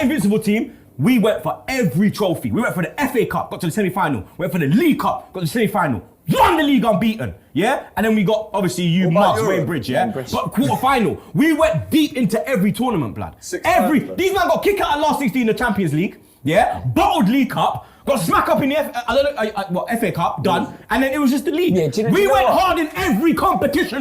That Invincible team, we went for every trophy. We went for the FA Cup, got to the semi-final. Went for the League Cup, got to the semi-final. Won the league unbeaten, yeah? And then we got, obviously, you marks, Wayne Bridge, yeah? But quarter-final, we went deep into every tournament, blood. These men got kicked out at last 16 in the Champions League, yeah? Bottled League Cup, got smack up in the FA Cup, done, and then it was just the league. We went hard in every competition,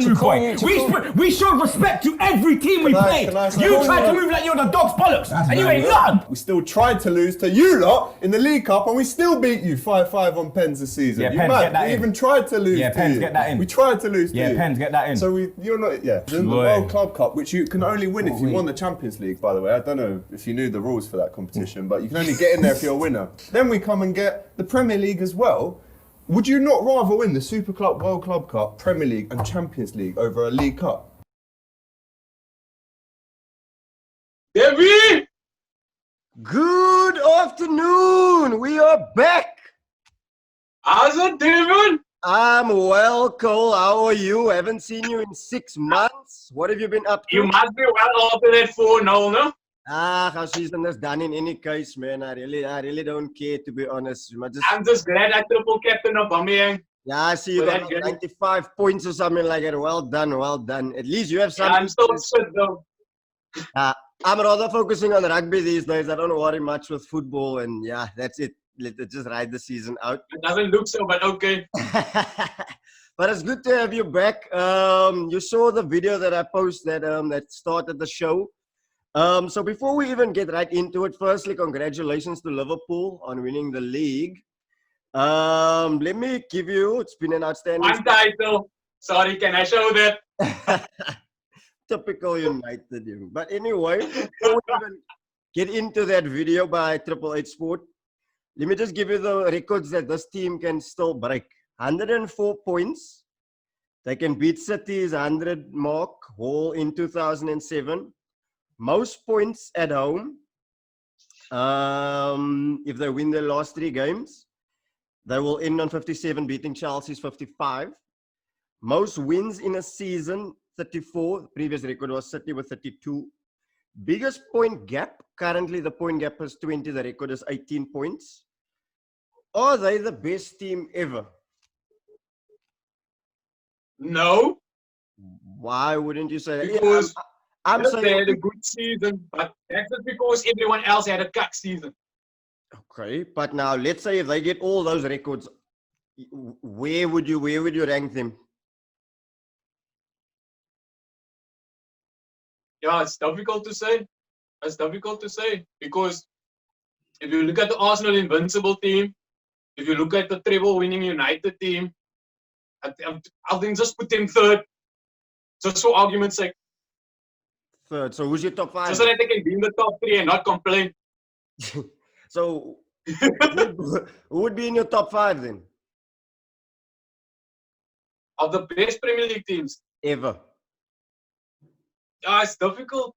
we showed respect to every team we played. You tried to move like you're the dog's bollocks, and you ain't none. We still tried to lose to you lot in the League Cup, and we still beat you 5-5 on pens this season. Yeah, Pens, get that in. We even tried to lose to you. Pens, get that in. We tried to lose to you. Yeah, Pens, get that in. So you're not, the World Club Cup, which you can only win if you won the Champions League, by the way. I don't know if you knew the rules for that competition, but you can only get in there if you're a winner. Then we come and get the Premier League as well. Would you not rather win the Super Club, World Club Cup, Premier League and Champions League over a League Cup? Debbie! Good afternoon. We are back. How's it, David? I'm well, Cole. How are you? Haven't seen you in 6 months. What have you been up to? You must be well after that 4-0, no? Our season is done in any case, man. I really don't care, to be honest. I'm just glad I triple captain of Baaaaaack. Yeah, I see you got 95 points or something like that. Well done, well done. At least you have something. Yeah, I'm still shit though. I'm rather focusing on rugby these days. I don't worry much with football, and yeah, that's it. Let's just ride the season out. It doesn't look so, but okay. But it's good to have you back. You saw the video that I posted that started the show. So before we even get right into it, firstly, congratulations to Liverpool on winning the league. Let me give you, it's been an outstanding... One title. Sorry, can I show that? Typical United. But anyway, before we even get into that video by Triple H Sport, let me just give you the records that this team can still break. 104 points. They can beat City's 100 mark, Hall in 2007. Most points at home, if they win their last 3 games, they will end on 57, beating Chelsea's 55. Most wins in a season, 34. The previous record was City with 32. Biggest point gap, currently the point gap is 20, the record is 18 points. Are they the best team ever? No. Why wouldn't you say that? Because I'm saying they had a good season, but that's just because everyone else had a cuck season. Okay, but now let's say if they get all those records, where would you rank them? Yeah, it's difficult to say. It's difficult to say because if you look at the Arsenal Invincible team, if you look at the treble-winning United team, I think just put them third, just for argument's sake. Third. So who's your top 5? Just so that they can be in the top 3 and not complain. So who would be in your top 5 then? Of the best Premier League teams ever? Yeah, it's difficult.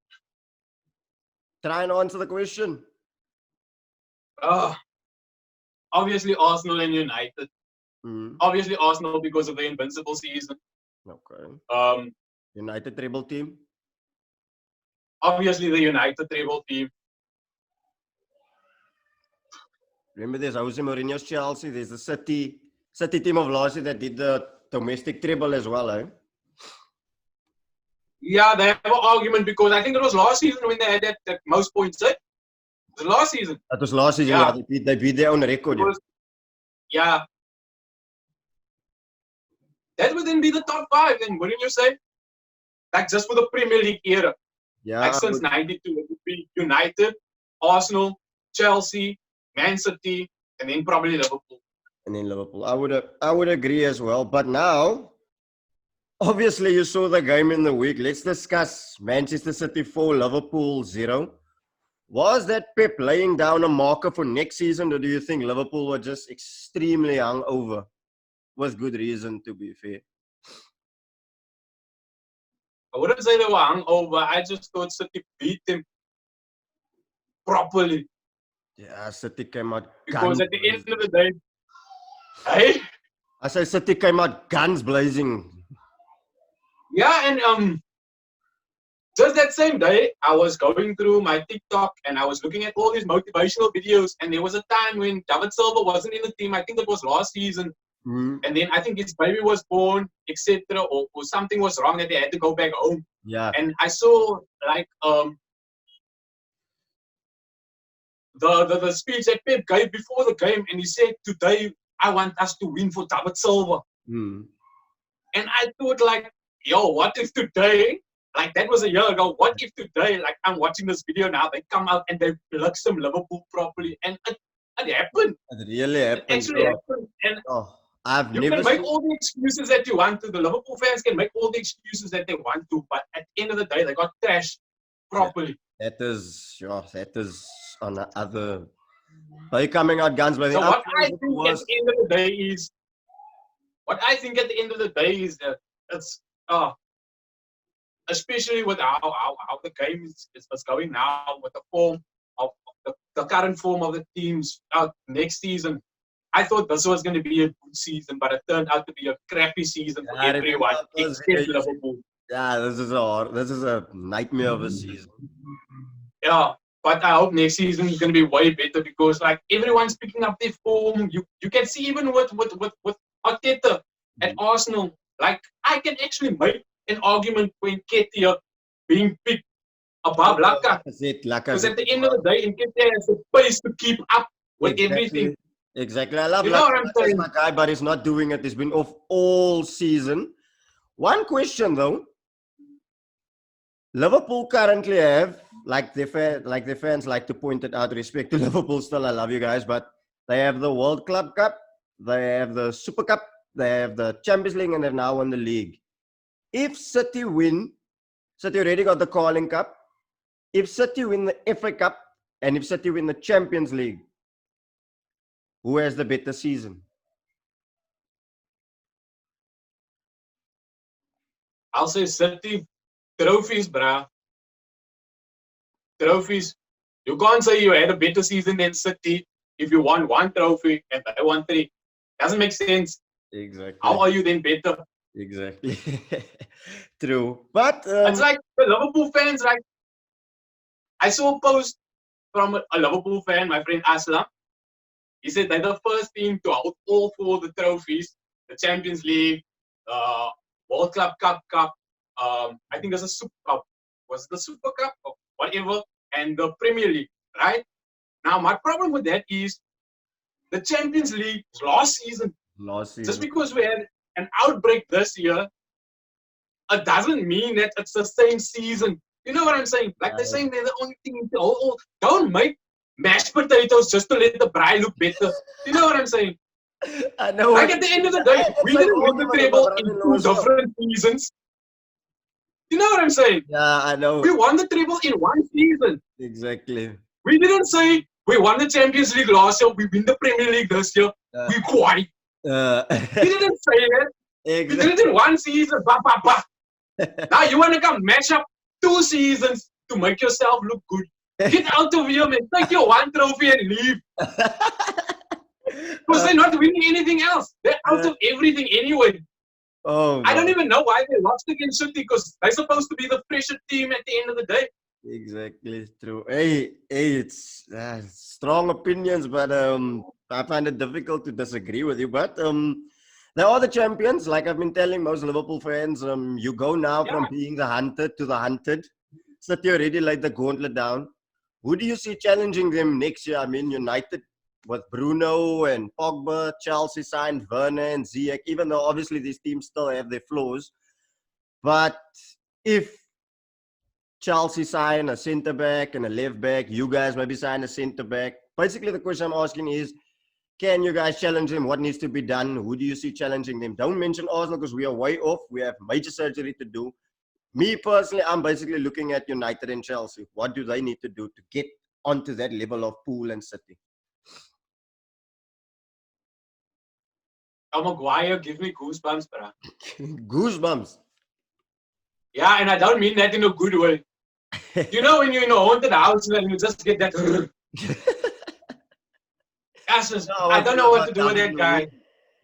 Try and answer the question. Obviously Arsenal and United. Obviously Arsenal because of the Invincible season. Okay. United treble team. Obviously the United treble team. Remember there's Jose Mourinho's Chelsea. There's the City team of last year that did the domestic treble as well, eh? Yeah, they have an argument because I think it was last season when they had that most points, eh? It was last season. That was last season, yeah. They beat their own record. Yeah. That would then be the top 5 then, wouldn't you say? Like just for the Premier League era. Yeah. Like since 92, it would be United, Arsenal, Chelsea, Man City, and then probably Liverpool. And then Liverpool. I would agree as well. But now, obviously you saw the game in the week. Let's discuss Manchester City 4, Liverpool 0. Was that Pep laying down a marker for next season, or do you think Liverpool were just extremely hungover? With good reason, to be fair. I wouldn't say they were hungover. I just thought City beat them properly. Yeah, City came out because at the end of the day, hey? I say City came out guns blazing. Yeah, and just that same day, I was going through my TikTok and I was looking at all these motivational videos. And there was a time when David Silva wasn't in the team. I think it was last season. And then I think his baby was born, etc., or something was wrong that they had to go back home. Yeah. And I saw like the speech that Pep gave before the game, and he said, "Today I want us to win for David Silva." And I thought, like, yo, what if today, like that was a year ago, what if today, like I'm watching this video now, they come out and they plug some Liverpool properly, and it happened. It really happened. It actually happened. And I've you never can make all the excuses that you want to. The Liverpool fans can make all the excuses that they want to, but at the end of the day, they got trashed properly. That is on the other. By coming out guns, by the So what I think at the end of the day is, that it's especially with how the game is going now, with the form of the current form of the teams out next season. I thought this was going to be a good season, but it turned out to be a crappy season for everyone except Liverpool. Yeah, this is a nightmare of a season. Yeah, but I hope next season is going to be way better because like everyone's picking up their form. You can see even with Arteta at Arsenal. Like I can actually make an argument for Nketiah being picked above Laka. Because at the end of the day, Nketiah has the pace to keep up with everything. Exactly. I love Laka, my guy, but he's not doing it. He's been off all season. One question though. Liverpool currently have, like their fans like to point it out, respect to Liverpool still, I love you guys, but they have the World Club Cup, they have the Super Cup, they have the Champions League, and they've now won the league. If City win, City already got the Carling Cup. If City win the FA Cup, and if City win the Champions League, who has the better season? I'll say City. Trophies, bruh. Trophies. You can't say you had a better season than City if you won one trophy and they won 3. Doesn't make sense. Exactly. How are you then better? Exactly. True. But it's like the Liverpool fans, like I saw a post from a Liverpool fan, my friend Aslam. He said they're the first team to hold all 4 of the trophies, the Champions League, World Club Cup, I think there's a Super Cup. Was it the Super Cup or whatever? And the Premier League, right? Now, my problem with that is the Champions League last season. Just because we had an outbreak this year, it doesn't mean that it's the same season. You know what I'm saying? Like they're saying they're the only thing. Don't make mashed potatoes just to let the braai look better. You know what I'm saying? I know. Like at the end of the day, we didn't win the treble in 2 different seasons. You know what I'm saying? Yeah, I know. We won the treble in 1 season. Exactly. We didn't say we won the Champions League last year, we win the Premier League this year. We quite. We didn't say that. Exactly. We did it in 1 season. Now you want to come match up 2 seasons to make yourself look good. Get out of here, man. Take your 1 trophy and leave. Because they're not winning anything else. They're out of everything anyway. Oh, I don't even know why they lost against City because they're supposed to be the fresher team at the end of the day. Exactly, true. Hey, it's strong opinions, but I find it difficult to disagree with you. But they are the champions. Like I've been telling most Liverpool fans, you go now from being the hunted to the hunted. City already laid the gauntlet down. Who do you see challenging them next year? I mean, United with Bruno and Pogba, Chelsea signed Werner and Ziyech, even though obviously these teams still have their flaws. But if Chelsea sign a centre-back and a left-back, you guys maybe sign a centre-back. Basically, the question I'm asking is, can you guys challenge them? What needs to be done? Who do you see challenging them? Don't mention Arsenal because we are way off. We have major surgery to do. Me personally, I'm basically looking at United and Chelsea. What do they need to do to get onto that level of Pool and City? Maguire gives me goosebumps, bro. Goosebumps? Yeah, and I don't mean that in a good way. You know when you're in a haunted house and you just get that... I don't know what to do with that guy.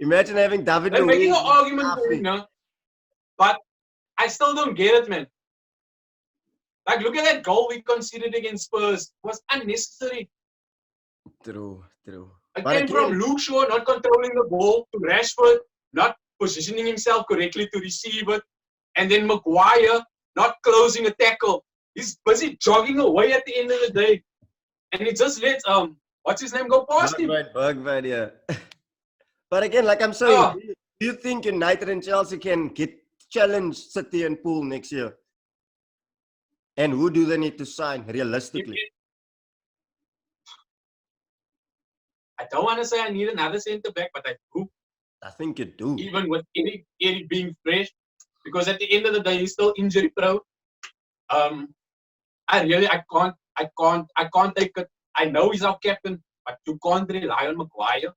Imagine having David. They're making an argument for him, but I still don't get it, man. Like, look at that goal we conceded against Spurs. It was unnecessary. True, true. It But came from again, Luke Shaw not controlling the ball, to Rashford not positioning himself correctly to receive it, and then Maguire not closing a tackle. He's busy jogging away at the end of the day, and he just let what's his name go past him. Bergwijn, yeah. But again, like I'm saying, Oh, do you think United and Chelsea can get challenge City and Pool next year? And who do they need to sign realistically? I don't want to say I need another centre back, but I do. I think you do. Even with Eric being fresh, because at the end of the day, he's still injury prone. I can't take it. I know he's our captain, but you can't rely on Maguire.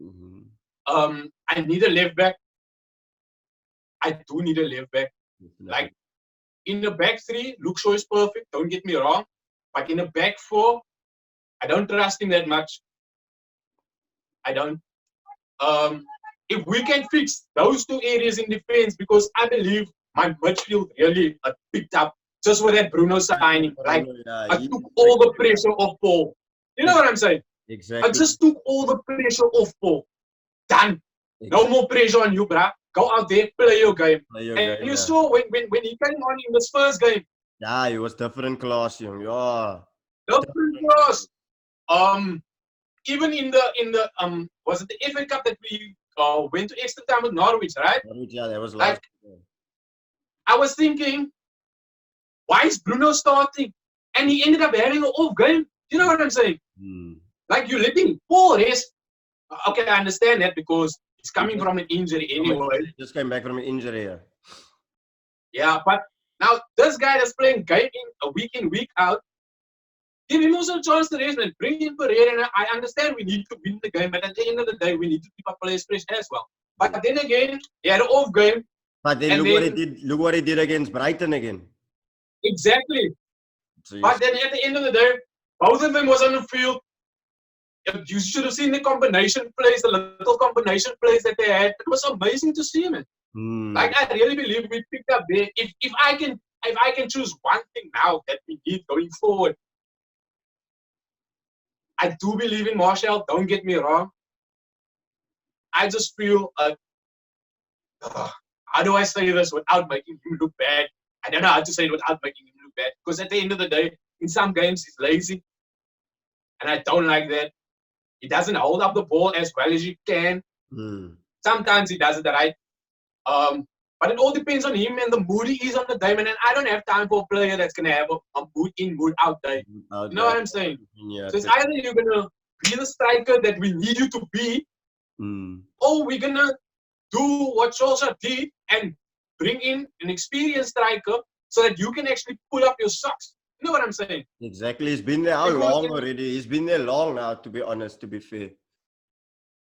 Mm-hmm. I need a left back. I do need a left back. Like, in the back three, Luke Shaw is perfect, don't get me wrong. But in the back four, I don't trust him that much. I don't. If we can fix those two areas in defense, because I believe my midfield really picked up just with that Bruno signing. Like, I took all the pressure off Paul. You know what I'm saying? Exactly. I just took all the pressure off Paul. Done. No more pressure on you, bruh. Go out there, play your game. And you saw when he came on in this first game. Yeah, he was different class, young. Yeah. Different class. Even in the was it the FA Cup that we went to extra time with Norwich, right? Yeah, that was like, I was thinking, why is Bruno starting? And he ended up having an off game. You know what I'm saying? Like, you're letting Paul rest. Okay, I understand that because he's coming from an injury anyway. He just came back from an injury. Yeah, but now this guy that's playing game in week out, give him also a chance to rest and bring in Pereira. And I understand we need to win the game, but at the end of the day, we need to keep our players fresh as well. But then again, he had an off game. But then look what he did against Brighton again. Exactly. So but then at the end of the day, both of them was on the field. You should have seen the combination plays, the little combination plays that they had. It was amazing to see, man. Like, I really believe we picked up there. If I can choose one thing now that we need going forward, I do believe in Martial. Don't get me wrong. I just feel how do I say this without making him look bad? I don't know how to say it without making him look bad. Because at the end of the day, in some games he's lazy, and I don't like that. He doesn't hold up the ball as well as he can. Sometimes he does it right. But it all depends on him and the mood he is on the day, man. And I don't have time for a player that's going to have a mood in, mood out day. You know what I'm saying? Yeah, so it's either you're going to be the striker that we need you to be, or we're going to do what Solskjaer did and bring in an experienced striker so that you can actually pull up your socks. You know what I'm saying? Exactly. He's been there how long already? He's been there long now, to be honest, to be fair.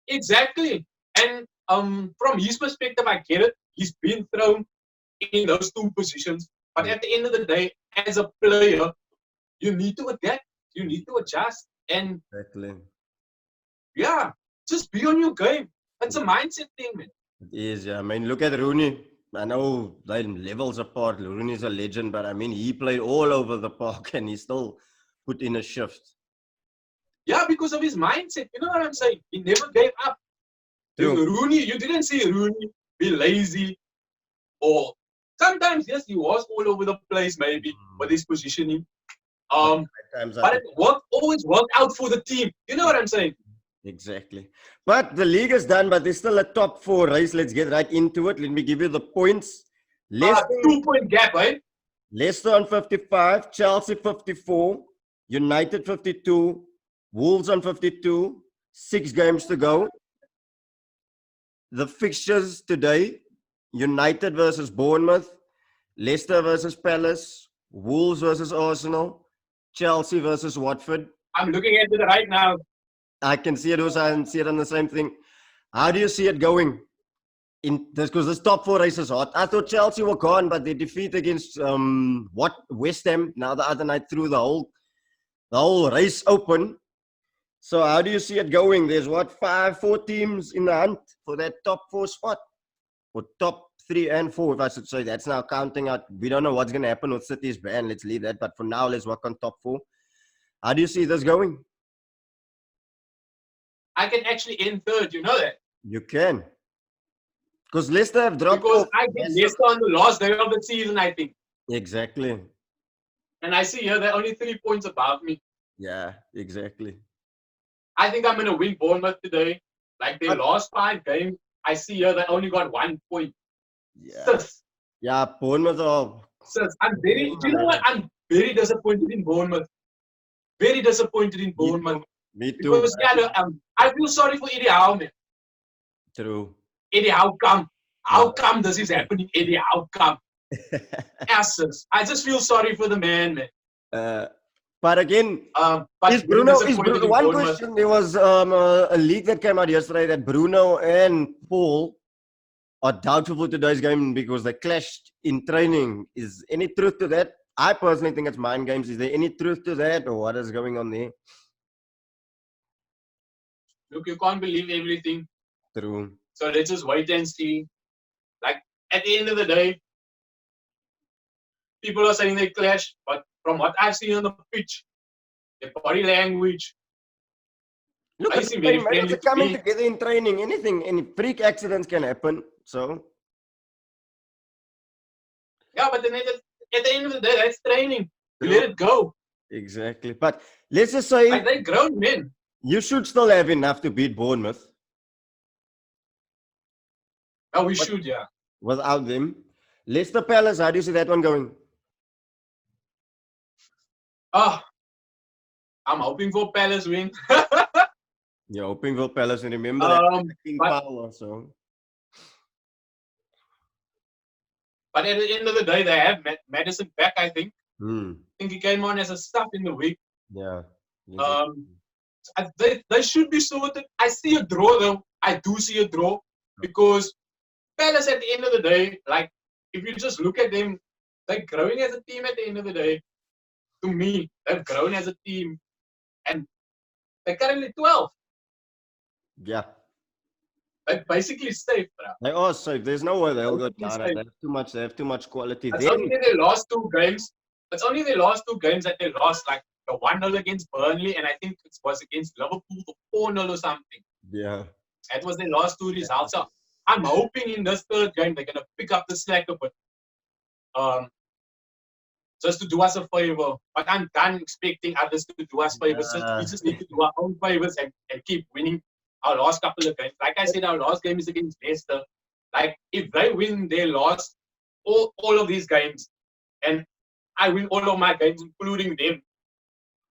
Exactly. And from his perspective, I get it. He's been thrown in those two positions. But at the end of the day, as a player, you need to adapt. You need to adjust. And yeah, just be on your game. It's a mindset thing, man. It is, yeah. I mean, look at Rooney. I know they're levels apart. Rooney's a legend, but I mean, he played all over the park and he still put in a shift. Yeah, because of his mindset. You know what I'm saying? He never gave up. Rooney, you didn't see Rooney be lazy, or sometimes, yes, he was all over the place, maybe, with his positioning. But it always worked out for the team. You know what I'm saying? Exactly. But the league is done, but there's still a top 4 race. Let's get right into it. Let me give you the points. 2-point gap, right? Leicester on 55, Chelsea 54, United 52, Wolves on 52, 6 games to go. The fixtures today: United versus Bournemouth, Leicester versus Palace, Wolves versus Arsenal, Chelsea versus Watford. I'm looking at it right now. I can see it also, and see it on the same thing. How do you see it going? In this, because this top 4 race is hot. I thought Chelsea were gone, but they defeat against West Ham now the other night threw the whole race open. So how do you see it going? There's 4 teams in the hunt for that top 4 spot, or top 3 and 4, if I should say. That's now counting out. We don't know what's going to happen with City's ban. Let's leave that. But for now, let's work on top 4. How do you see this going? I can actually end third, you know that? You can. Because Leicester have dropped Because off. I get Leicester on the last day of the season, I think. Exactly. And I see here they're only 3 points above me. Yeah, exactly. I think I'm going to win Bournemouth today. Like their last 5 games, I see here they only got 1 point. Yeah. Sis, Yeah, Bournemouth are... do you know what? I'm very disappointed in Bournemouth. Very disappointed in Bournemouth. Me too. Because I feel sorry for Eddie Howe, man. True. Eddie, how come? How come this is happening, Eddie? How come? Asses. I just feel sorry for the man, man. But again, but is Bruno, one question, there was a leak that came out yesterday that Bruno and Paul are doubtful for today's game because they clashed in training. Is any truth to that? I personally think it's mind games. Is there any truth to that, or what is going on there? Look, you can't believe everything. True. So let's just wait and see. Like, at the end of the day, people are saying they clash, but from what I've seen on the pitch, their body language, look, I seem very friendly to coming me. together in training. Anything, any freak accidents can happen. So, yeah, but then at the end of the day, that's training. You let it go. Exactly. But let's just say, Like, they're grown men. You should still have enough to beat Bournemouth. Oh, we should, yeah. Without them. Leicester Palace, how do you see that one going? I'm hoping for Palace win. You're hoping for Palace, and remember that King power, so. But at the end of the day, they have Madison back, I think. I think he came on as a sub in the week. Yeah. They should be sorted. I see a draw, though. I do see a draw. Because Palace, at the end of the day, like, if you just look at them, they're growing as a team at the end of the day. To me, they've grown as a team. And they're currently 12. Yeah. They're basically safe, bro. They are safe. There's no way they'll go down. They have too much quality. It's only their last 2 games. It's only their last 2 games that they lost, like the 1-0 against Burnley, and I think it was against Liverpool, the 4-0 or something. Yeah. That was their last 2 results. So I'm hoping in this 3rd game they're gonna pick up the slack a bit. Just to do us a favor. But I'm done expecting others to do us favors. So we just need to do our own favors and keep winning our last couple of games. Like I said, our last game is against Leicester. Like, if they win their last, all of these games, and I win all of my games, including them,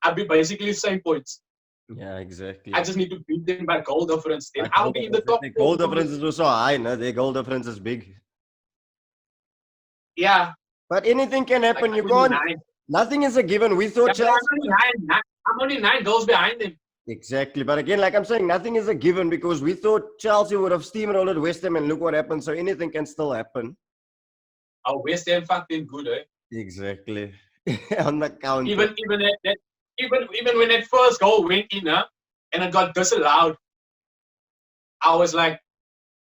I'll be basically the same points. Yeah, exactly. I just need to beat them by goal difference. Then I'll be in the top 4. Goal difference is also high, no? Their goal difference is big. Yeah. But anything can happen. Like, you can't. Nothing is a given. We thought Chelsea. I'm only 9 goals behind them. Exactly. But again, like I'm saying, nothing is a given because we thought Chelsea would have steamrolled West Ham, and look what happened. So anything can still happen. Oh, West Ham fucking good, eh? Exactly. On the counter. Even when that first goal went in, and it got disallowed, I was like,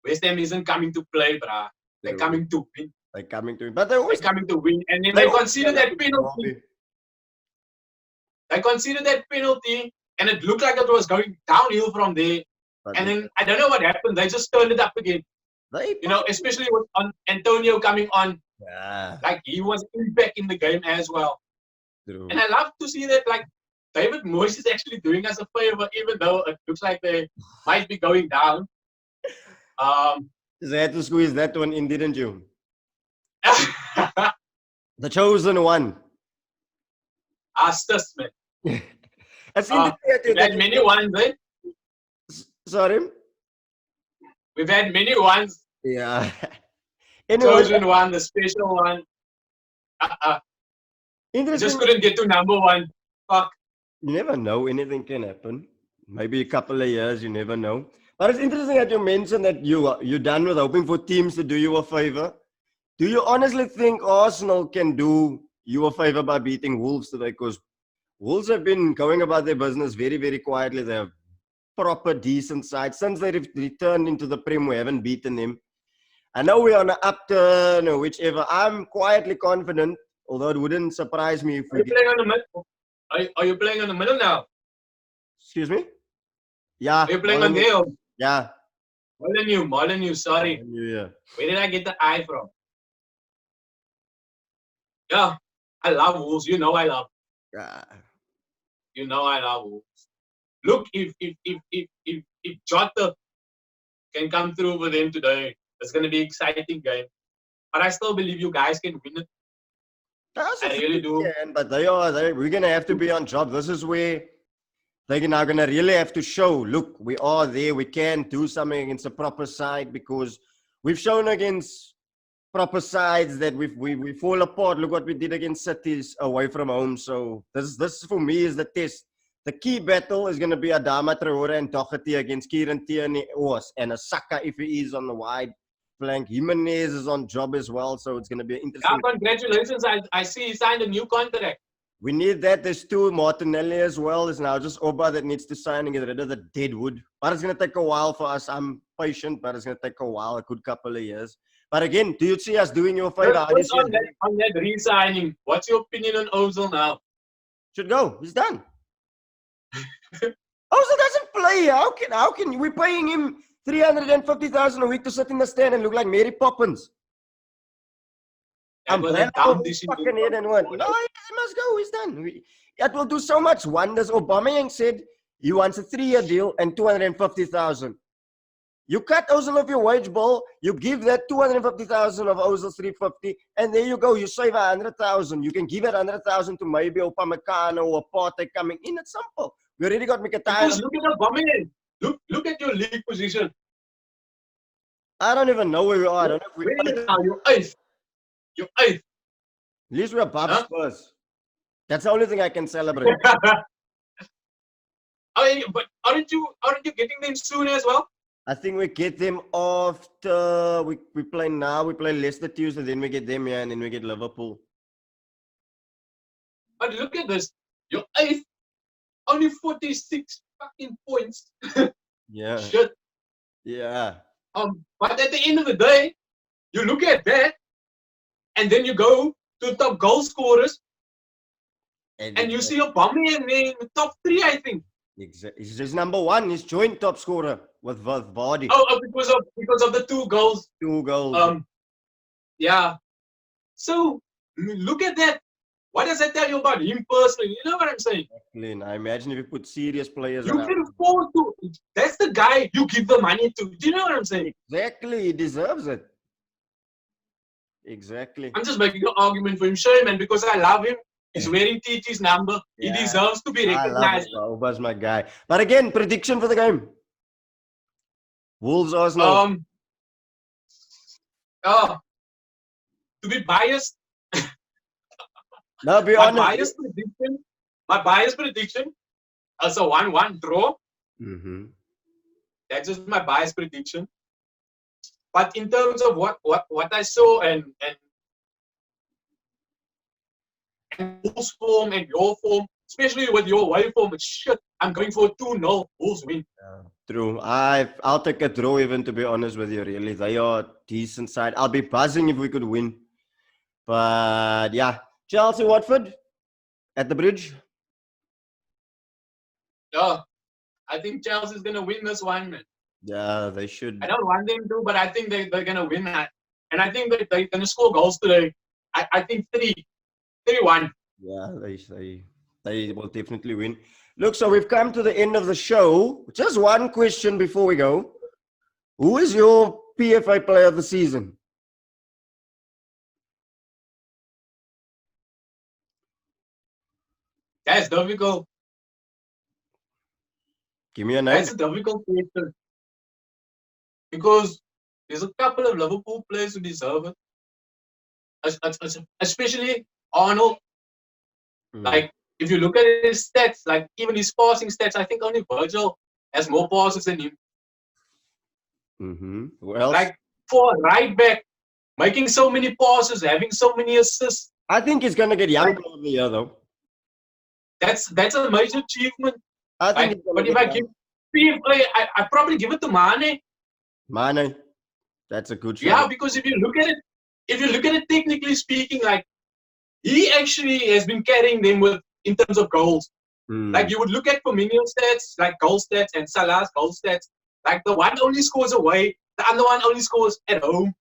West Ham isn't coming to play, bruh. They're coming to win. They're coming to win. But they're always coming to win. And then they considered that penalty. They considered that penalty, and it looked like it was going downhill from there. And then, I don't know what happened. They just turned it up again. You know, especially with Antonio coming on. Yeah. Like, he was impact in the game as well. True. And I love to see that, like, David Moyes is actually doing us a favor, even though it looks like they might be going down. They had to squeeze that one in, didn't you? The chosen one. Astus, man. We've had many ones, eh? Sorry? We've had many ones. Yeah. Chosen one, the special one. Interesting. Just couldn't get to number 1. Fuck. You never know. Anything can happen. Maybe a couple of years, you never know. But it's interesting that you mentioned that you're done with hoping for teams to do you a favor. Do you honestly think Arsenal can do you a favor by beating Wolves today? Because Wolves have been going about their business very, very quietly. They have proper, decent side. Since they returned into the Prem, we haven't beaten them. I know we're on an upturn or whichever. I'm quietly confident, although it wouldn't surprise me if Are we you get... playing on the middle? Are you playing on the middle now? Excuse me? Yeah. Are you playing on there? Yeah. Molyneux, sorry. Yeah. Where did I get the I from? Yeah, I love Wolves. You know I love. Yeah. You know I love Wolves. Look, if Jota can come through with them today, it's going to be an exciting game. But I still believe you guys can win it. I really do. But we're going to have to be on job. This is where they're now going to really have to show, look, we are there. We can do something against a proper side, because we've shown against proper sides that we fall apart. Look what we did against Cities away from home. So this for me is the test. The key battle is going to be Adama Traore and Doherty against Kieran Tierney and a Saka if he is on the wide flank. Jimenez is on job as well, so it's going to be interesting. Yeah, congratulations. I see he signed a new contract. We need that. There's two. Martinelli as well. It's now just Oba that needs to sign and get rid of the dead wood. But it's going to take a while for us. I'm patient, but it's going to take a while, a good couple of years. But again, do you see us doing your favor? On that re-signing, what's your opinion on Ozil now? Should go. He's done. Ozil doesn't play. How can we're paying him 350,000 a week to sit in the stand and look like Mary Poppins? I'm fucking head and what? No, he must go. He's done. It will do so much wonders. Aubameyang said he wants a 3-year deal and 250,000. You cut Ozil off your wage bill, you give that 250,000 of Ozil 350, and there you go. You save 100,000. You can give that 100,000 to maybe Upamecano or Partey coming in. It's simple. We already got Mkhitaryan. Look at Aubameyang. Look at your league position. I don't even know where we are. I don't know if we're You're eighth. You're eighth. At least we're above Spurs. That's the only thing I can celebrate. But aren't you getting them soon as well? I think we get them after we play now. We play Leicester Tuesday, then we get them here, and then we get Liverpool. But look at this. You're eighth. Only 46 fucking points. Yeah. Shit. Yeah. But at the end of the day, you look at that, and then you go to top goal scorers, and you see Aubameyang in the top 3, I think. Exactly. He's number 1. He's joint top scorer with Vardy. Oh, because of the 2 goals. 2 goals. Yeah. So look at that. What does that tell you about him personally? You know what I'm saying? Exactly. I imagine if you put serious players you can afford to. That's the guy you give the money to. Do you know what I'm saying? Exactly. He deserves it. Exactly. I'm just making an argument for him. Sure, man, because I love him. He's wearing TT's number. Yeah. He deserves to be recognized. Oba's my guy. But again, prediction for the game. Wolves, Arsenal. To be biased. No, be honest. My biased prediction is a 1-1 draw. Mm-hmm. That's just my biased prediction. But in terms of what I saw and Wolves form and your form, especially with your away form, it's shit. I'm going for a 2-0 Wolves win. Yeah, true. I'll take a draw even, to be honest with you, really. They are a decent side. I'll be buzzing if we could win. But yeah. Chelsea, Watford at the bridge. Yeah. I think Chelsea's going to win this one, man. Yeah, they should. I don't want them to, but I think they're going to win that. And I think they're going to score goals today. I think 3-1. Yeah, they will definitely win. Look, so we've come to the end of the show. Just one question before we go. Who is your PFA player of the season? That's difficult. Give me a name. That's a difficult question. Because there's a couple of Liverpool players who deserve it. Especially Arnold. Like, if you look at his stats, like even his passing stats, I think only Virgil has more passes than him. Mm-hmm. Well, like for a right back, making so many passes, having so many assists. I think he's gonna get young player of the year, though. That's a major achievement. I think. But if I give PFA, I probably give it to Mane. Mane. That's a good shot. Yeah, because if you look at it technically speaking, like he actually has been carrying them with in terms of goals. Like you would look at Firmino's stats, like goal stats, and Salah's goal stats. Like the one only scores away, the other one only scores at home.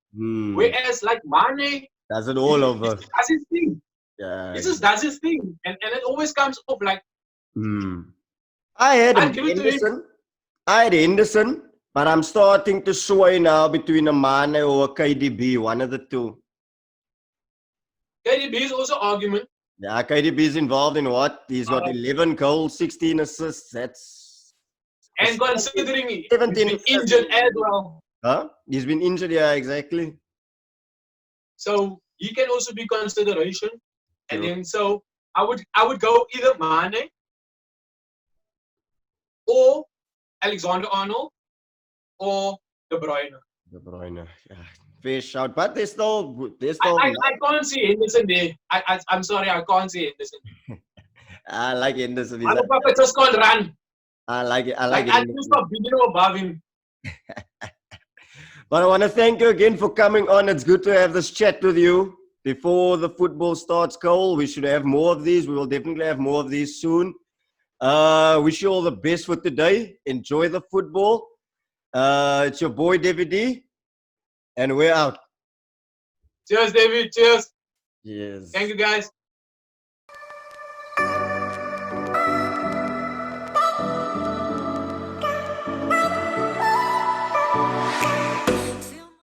Whereas like Mane does it all over. he does his thing. Yeah. He just does his thing, and it always comes off like. I had I'll give it to him. I had Henderson, but I'm starting to sway now between a Mane or a KDB, one of the two. KDB is also argument. Yeah, KDB is involved in what? He's got 11 goals, 16 assists. That's and considering he's 17 been injured as well. Huh? He's been injured, yeah, exactly. So he can also be consideration. And then so I would go either Mane or Alexander-Arnold or De Bruyne. De Bruyne, yeah. Fair shout, but there's still. I can't see Henderson there. I'm sorry, I can't see Henderson. I like Henderson. Papa just can't run. I like it. I just stop being above him. But I want to thank you again for coming on. It's good to have this chat with you before the football starts, Cole. We should have more of these. We will definitely have more of these soon. Wish you all the best for today. Enjoy the football. It's your boy DVD, and we're out. Cheers, David. Cheers. Yes. Thank you, guys.